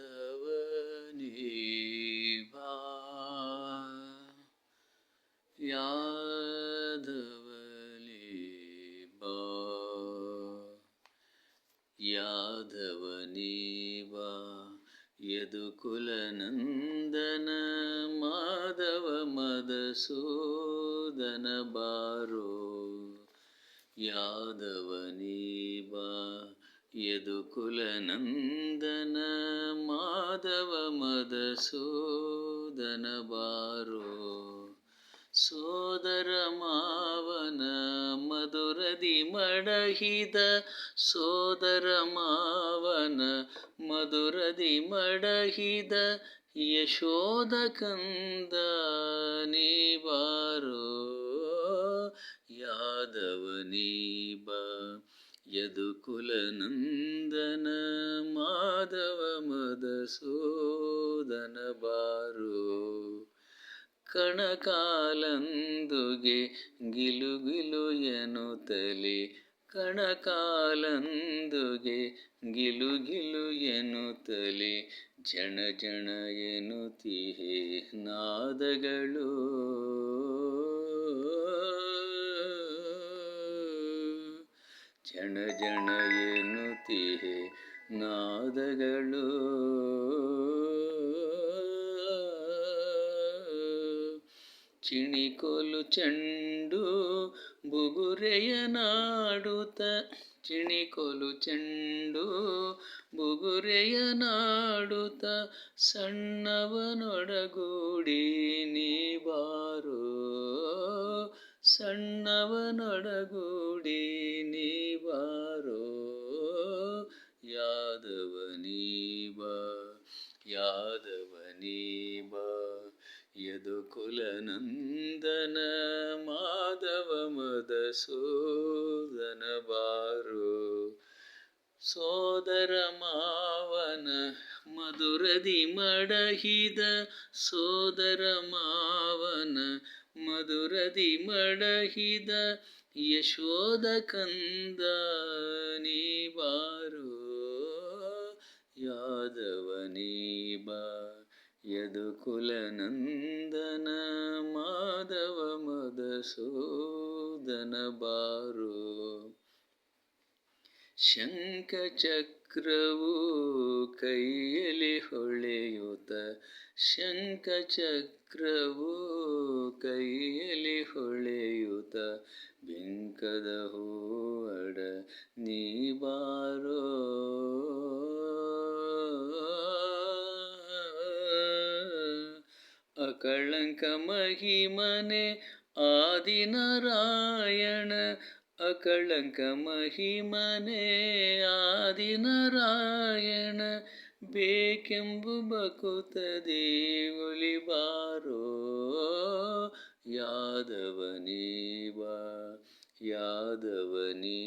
ಯಾದವನೇ ಬಾ ಯಾದವನೇ ಬಾ ಯಾದವನೇ ಬಾ ಯದುಕುಲ ನಂದನ ಮಾಧವ ಮಧುಸೂದನ ಬಾರೋ ಯಾದವನೇ ಬಾ ಯದುಕುಲ ನಂದನ ಮಾಧವ ಮಧುಸೂದನ ಬಾರೋ ಸೋದರ ಮಾವನ ಮಧುರದಿ ಮಡಹಿದ ಸೋದರ ಮಾವನ ಮಧುರದಿ ಮಡಹಿದ ಯಶೋದ ಕಂದ ನೀ ಬಾರೋ ಯಾದವನೇ ಬಾ ಯದುಕುಲ ನಂದನ ಮಾಧವ ಮಧುಸೂದನ ಬಾರೋ ಕಣಕಾಲಂದುಗೆ ಗಿಲುಗಿಲು ಎನ್ನುತ್ತಲೇ ಕಣಕಾಲಂದುಗೆ ಗಿಲುಗಿಲು ಎನ್ನುತ್ತಲೇ ಜಣ ಜಣ ಎನ್ನುತ್ತಿಹೆ ನಾದಗಳು ಜಣ ಜಣ ಎನ್ನುತ್ತಿಹೆ ನಾದಗಳು ಚಿಣಿಕೋಲು ಚೆಂಡು ಬುಗುರೆಯ ನಾಡುತ್ತ ಚಿಣಿಕೋಲು ಚೆಂಡು ಬುಗುರೆಯ ನಾಡುತ್ತ ಸಣ್ಣವನೊಡಗೂಡಿ ನೀ ಬಾರೋ ಸಣ್ಣವನೊಡಗೂಡಿ ನೀ ಬಾರೋ ಯಾದವನೇ ಬಾ ಯಾದವನೇ ಬಾ ಯದುಕುಲ ನಂದನ ಮಾಧವ ಮಧುಸೂದನ ಬಾರೋ ಸೋದರ ಮಾವನ ಮಧುರದಿ ಮಡಹಿದ ಸೋದರ ಮಾವನ ಮಧುರದಿ ಮಡಹಿದ ಯಶೋದ ಕಂದ ನೀ ಬಾರೋ ಯಾದವನೇ ಬಾ ಯದುಕುಲ ನಂದನ ಮಾಧವ ಮಧುಸೂದನ ಬಾರೋ ಶಂಖಚಕ್ರವು ಕೈಯಲ್ಲಿ ಹೊಳೆಯುತ್ತ ಶಂಖಚಕ್ರವು ಕೈಯಲ್ಲಿ ಹೊಳೆಯುತ್ತ ಬಿಂಕದ ಹೂವಡ ನೀ ಬಾರೋ ಅಕಳಂಕ ಮಹಿಮನೆ ಆದಿನಾರಾಯಣ ಅಕಳಂಕ ಮಹಿಮನೆ ಆದಿನಾರಾಯಣ ಬೇಕೆಂಬು ಬಕುತದೆ ಒಲಿಬಾರೋ ಯಾದವನೇ ಬಾ ಯಾದವನೇ